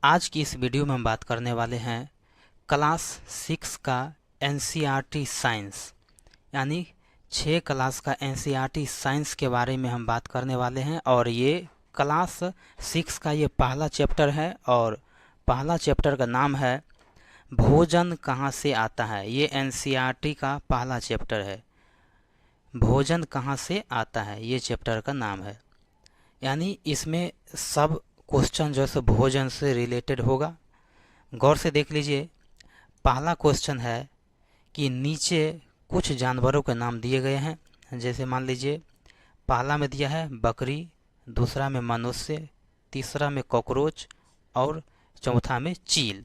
आज की इस वीडियो में हम बात करने वाले हैं क्लास 6 का एनसीईआरटी साइंस, यानी 6 क्लास का एनसीईआरटी साइंस के बारे में हम बात करने वाले हैं। और ये क्लास 6 का ये पहला चैप्टर है और पहला चैप्टर का नाम है भोजन कहाँ से आता है। ये एनसीईआरटी का पहला चैप्टर है, भोजन कहाँ से आता है, ये चैप्टर का नाम है। यानी इसमें सब क्वेश्चन जो है सो भोजन से रिलेटेड होगा। गौर से देख लीजिए। पहला क्वेश्चन है कि नीचे कुछ जानवरों के नाम दिए गए हैं। जैसे मान लीजिए पहला में दिया है बकरी, दूसरा में मनुष्य, तीसरा में कॉकरोच और चौथा में चील।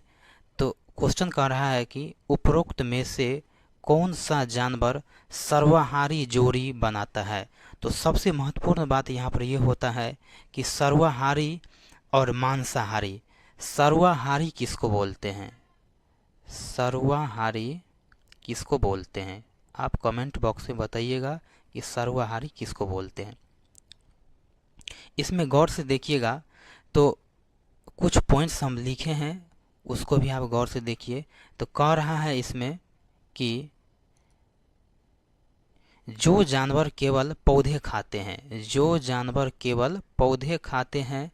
तो क्वेश्चन कह रहा है कि उपरोक्त में से कौन सा जानवर सर्वाहारी जोड़ी बनाता है। तो सबसे महत्वपूर्ण बात यहाँ पर यह होता है कि सर्वाहारी और मांसाहारी। सर्वाहारी किसको बोलते हैं, सर्वाहारी किसको बोलते हैं, आप कमेंट बॉक्स में बताइएगा कि सर्वाहारी किसको बोलते हैं। इसमें गौर से देखिएगा तो कुछ पॉइंट्स हम लिखे हैं, उसको भी आप गौर से देखिए। तो कह रहा है इसमें कि जो जानवर केवल पौधे खाते हैं, जो जानवर केवल पौधे खाते हैं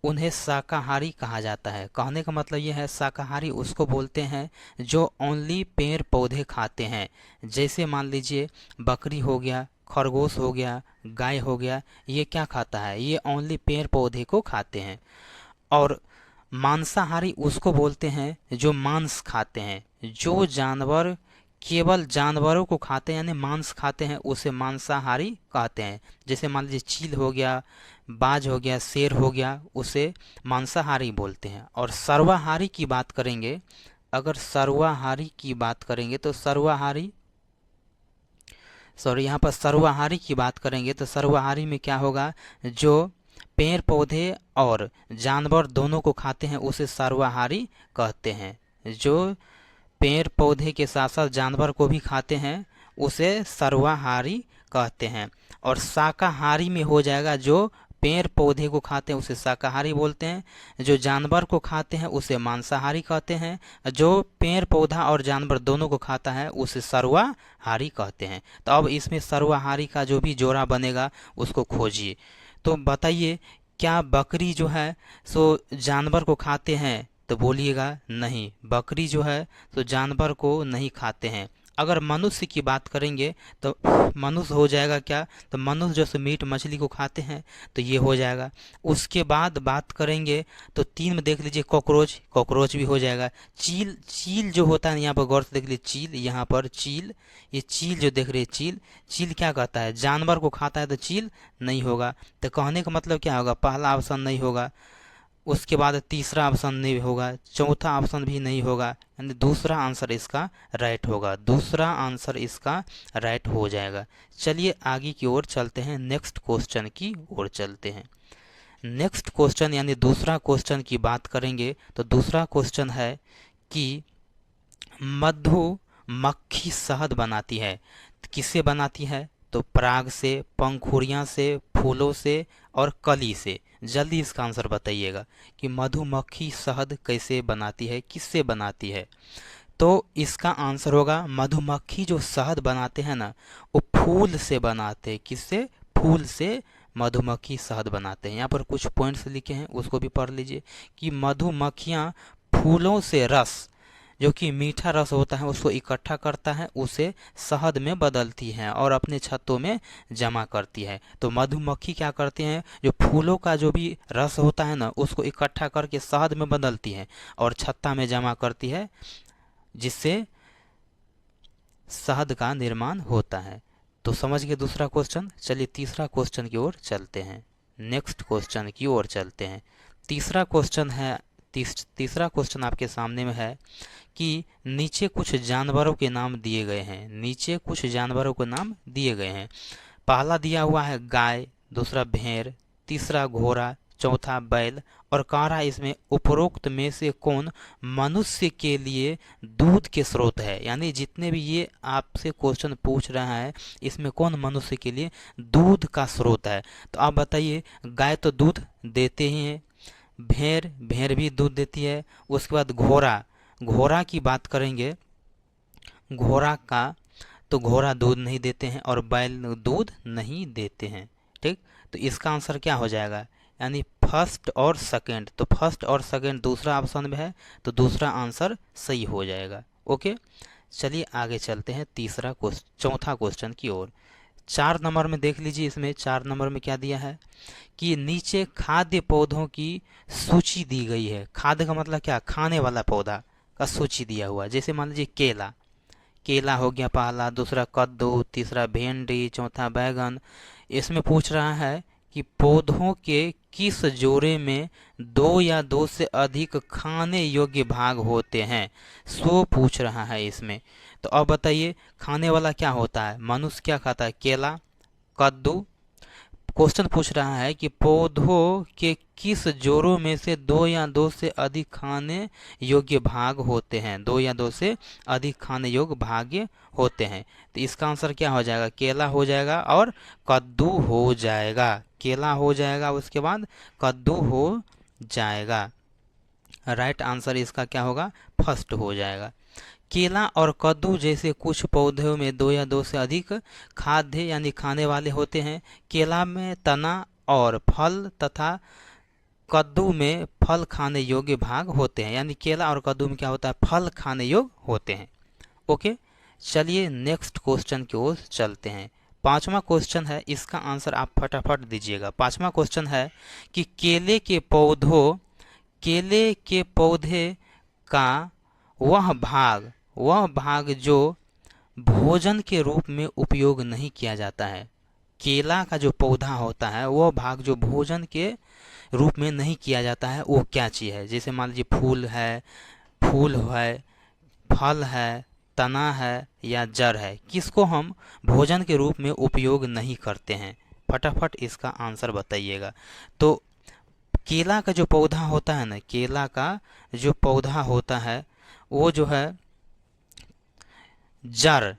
उन्हें शाकाहारी कहा जाता है। कहने का मतलब यह है शाकाहारी उसको बोलते हैं जो ओनली पेड़ पौधे खाते हैं। जैसे मान लीजिए बकरी हो गया, खरगोश हो गया, गाय हो गया, ये क्या खाता है, ये ओनली पेड़ पौधे को खाते हैं। और मांसाहारी उसको बोलते हैं जो मांस खाते हैं। जो जानवर केवल जानवरों को खाते हैं यानी मांस खाते हैं उसे मांसाहारी कहते हैं। जैसे मान लीजिए चील हो गया, बाज हो गया, शेर हो गया, उसे मांसाहारी बोलते हैं। और सर्वाहारी की बात करेंगे, अगर सर्वाहारी की बात करेंगे तो यहाँ पर सर्वाहारी की बात करेंगे तो सर्वाहारी में क्या होगा, जो पेड़ पौधे और जानवर दोनों को खाते हैं उसे सर्वाहारी कहते हैं। जो पेड़ पौधे के साथ साथ जानवर को भी खाते हैं उसे सर्वाहारी कहते हैं। और शाकाहारी में हो जाएगा जो पेड़ पौधे को खाते हैं उसे शाकाहारी बोलते हैं, जो जानवर को खाते हैं उसे मांसाहारी कहते हैं, जो पेड़ पौधा और जानवर दोनों को खाता है उसे सर्वाहारी कहते हैं। तो अब इसमें सर्वाहारी का जो भी जोड़ा बनेगा उसको खोजिए। तो बताइए क्या बकरी जो है सो जानवर को खाते हैं, तो बोलिएगा नहीं, बकरी जो है तो जानवर को नहीं खाते हैं। अगर मनुष्य की बात करेंगे तो मनुष्य हो जाएगा क्या, तो मनुष्य जैसे मीट मछली को खाते हैं तो ये हो जाएगा। उसके बाद बात करेंगे तो 3 में देख लीजिए कॉकरोच, कॉकरोच भी हो जाएगा। चील, चील जो होता है यहाँ पर गौर से देख लीजिए, चील यहाँ पर चील, ये चील जो देख रहे हैं चील, चील क्या कहता है, जानवर को खाता है तो चील नहीं होगा। तो कहने का मतलब क्या होगा, पहला ऑप्शन नहीं होगा, उसके बाद तीसरा ऑप्शन नहीं होगा, चौथा ऑप्शन भी नहीं होगा, यानी दूसरा आंसर इसका राइट होगा, दूसरा आंसर इसका राइट हो जाएगा। चलिए आगे की ओर चलते हैं, नेक्स्ट क्वेश्चन की ओर चलते हैं। नेक्स्ट क्वेश्चन यानी दूसरा क्वेश्चन की बात करेंगे तो दूसरा क्वेश्चन है कि मधुमक्खी शहद बनाती है, किससे बनाती है, तो पराग से, पंखुड़ियाँ से, फूलों से और कली से। जल्दी इसका आंसर बताइएगा कि मधुमक्खी शहद कैसे बनाती है, किससे बनाती है। तो इसका आंसर होगा मधुमक्खी जो शहद बनाते हैं ना वो फूल से बनाते हैं। किससे, फूल से मधुमक्खी शहद बनाते हैं। यहाँ पर कुछ पॉइंट्स लिखे हैं उसको भी पढ़ लीजिए कि मधुमक्खियाँ फूलों से रस, जो कि मीठा रस होता है, उसको इकट्ठा करता है, उसे शहद में बदलती हैं और अपने छत्तों में जमा करती है। तो मधुमक्खी क्या करती हैं, जो फूलों का जो भी रस होता है ना उसको इकट्ठा करके शहद में बदलती है और छत्ता में जमा करती है, जिससे शहद का निर्माण होता है। तो समझ गए दूसरा क्वेश्चन। चलिए तीसरा क्वेश्चन की ओर चलते हैं, नेक्स्ट क्वेश्चन की ओर चलते हैं। तीसरा क्वेश्चन है, तीसरा क्वेश्चन आपके सामने में है कि नीचे कुछ जानवरों के नाम दिए गए हैं, नीचे कुछ जानवरों के नाम दिए गए हैं। पहला दिया हुआ है गाय, दूसरा भेड़, तीसरा घोड़ा, चौथा बैल और कह रहा है इसमें उपरोक्त में से कौन मनुष्य के लिए दूध के स्रोत है। यानी जितने भी ये आपसे क्वेश्चन पूछ रहा है इसमें कौन मनुष्य के लिए दूध का स्रोत है। तो आप बताइए, गाय तो दूध देते ही हैं, भेड़, भेड़ भी दूध देती है। उसके बाद घोड़ा, घोड़ा की बात करेंगे, घोड़ा का तो घोड़ा दूध नहीं देते हैं और बैल दूध नहीं देते हैं। ठीक, तो इसका आंसर क्या हो जाएगा, यानी फर्स्ट और सेकंड। तो फर्स्ट और सेकंड दूसरा ऑप्शन में है, तो दूसरा आंसर सही हो जाएगा। ओके, चलिए आगे चलते हैं चौथा क्वेश्चन की ओर। 4 नंबर में देख लीजिए, इसमें 4 नंबर में क्या दिया है कि नीचे खाद्य पौधों की सूची दी गई है। खाद्य का मतलब क्या, खाने वाला पौधा का सूची दिया हुआ है। जैसे मान लीजिए केला, केला हो गया पहला, दूसरा कद्दू, तीसरा भिंडी, चौथा बैगन। इसमें पूछ रहा है कि पौधों के किस जोड़े में 2 या 2 से अधिक खाने योग्य भाग होते हैं, सो पूछ रहा है इसमें। तो अब बताइए खाने वाला क्या होता है, मनुष्य क्या खाता है, केला, कद्दू। क्वेश्चन पूछ रहा है कि पौधों के किस जोड़ों में से 2 या 2 से अधिक खाने योग्य भाग होते हैं, 2 या 2 से अधिक खाने योग्य भाग होते हैं। तो इसका आंसर क्या हो जाएगा, केला हो जाएगा और कद्दू हो जाएगा। केला हो जाएगा, उसके बाद कद्दू हो जाएगा। राइट आंसर इसका क्या होगा, फर्स्ट हो जाएगा। केला और कद्दू जैसे कुछ पौधों में 2 या 2 से अधिक खाद्य यानी खाने वाले होते हैं। केला में तना और फल तथा कद्दू में फल खाने योग्य भाग होते हैं, यानी केला और कद्दू में क्या होता है, फल खाने योग्य होते हैं। ओके, चलिए नेक्स्ट क्वेश्चन की ओर चलते हैं। 5वां क्वेश्चन है, इसका आंसर आप फटाफट दीजिएगा। 5वां क्वेश्चन है कि केले के पौधे का वह भाग जो भोजन के रूप में उपयोग नहीं किया जाता है। केला का जो पौधा होता है वह भाग जो भोजन के रूप में नहीं किया जाता है, वो क्या चीज़ है। जैसे मान लीजिए फूल है, फल है, तना है या जड़ है, किसको हम भोजन के रूप में उपयोग नहीं करते हैं। फटाफट इसका आंसर बताइएगा। तो केला का जो पौधा होता है ना, केला का जो पौधा होता है वो जो है जड़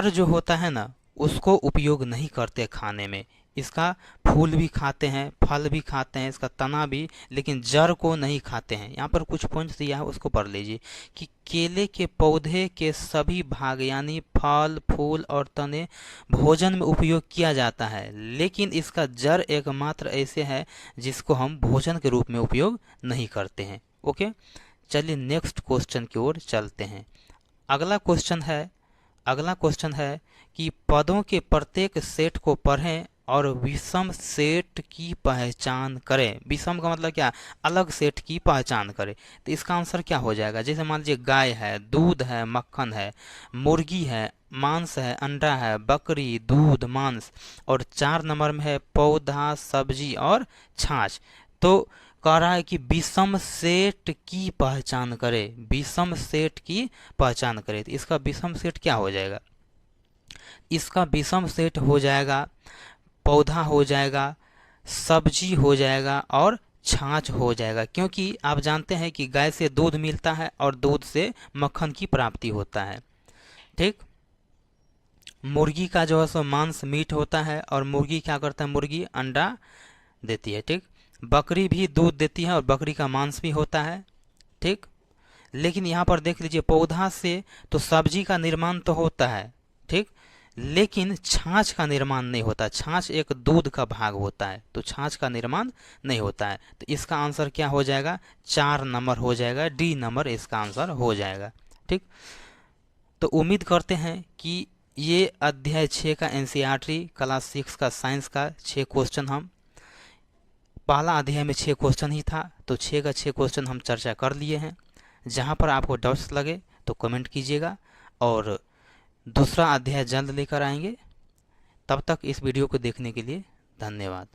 जो होता है ना, उसको उपयोग नहीं करते खाने में। इसका फूल भी खाते हैं, फल भी खाते हैं, इसका तना भी, लेकिन जड़ को नहीं खाते हैं। यहाँ पर कुछ पॉइंट्स दिया है, उसको पढ़ लीजिए कि केले के पौधे के सभी भाग यानी फल, फूल और तने भोजन में उपयोग किया जाता है, लेकिन इसका जड़ एकमात्र ऐसे है जिसको हम भोजन के रूप में उपयोग नहीं करते हैं। ओके, चलिए नेक्स्ट क्वेश्चन की ओर चलते हैं। अगला क्वेश्चन है कि पदों के प्रत्येक सेट को पढ़ें और विषम सेट की पहचान करें। विषम का मतलब क्या, अलग सेट की पहचान करें। तो इसका आंसर क्या हो जाएगा, जैसे मान लीजिए गाय है, दूध है, मक्खन है, मुर्गी है, मांस है, अंडा है, बकरी, दूध, मांस, और 4 नंबर में है पौधा, सब्जी और छाछ। तो कह रहा है कि विषम सेट की पहचान करें, विषम सेट की पहचान करें। तो इसका विषम सेट क्या हो जाएगा, इसका विषम सेट हो जाएगा पौधा हो जाएगा, सब्जी हो जाएगा और छाछ हो जाएगा। क्योंकि आप जानते हैं कि गाय से दूध मिलता है और दूध से मक्खन की प्राप्ति होता है। ठीक, मुर्गी का जो है सो मांस मीट होता है और मुर्गी क्या करता है, मुर्गी अंडा देती है। ठीक, बकरी भी दूध देती है और बकरी का मांस भी होता है। ठीक, लेकिन यहाँ पर देख लीजिए पौधा से तो सब्जी का निर्माण तो होता है, ठीक, लेकिन छाछ का निर्माण नहीं होता। छाछ एक दूध का भाग होता है, तो छाछ का निर्माण नहीं होता है। तो इसका आंसर क्या हो जाएगा, 4 नंबर हो जाएगा, डी नंबर इसका आंसर हो जाएगा। ठीक, तो उम्मीद करते हैं कि ये अध्याय 6 का एनसीईआरटी क्लास 6 का साइंस का 6 क्वेश्चन, हम पहला अध्याय में 6 क्वेश्चन ही था, तो 6 का 6 क्वेश्चन हम चर्चा कर लिए हैं। जहाँ पर आपको डाउट्स लगे तो कमेंट कीजिएगा, और दूसरा अध्याय जल्द लेकर आएंगे। तब तक इस वीडियो को देखने के लिए धन्यवाद।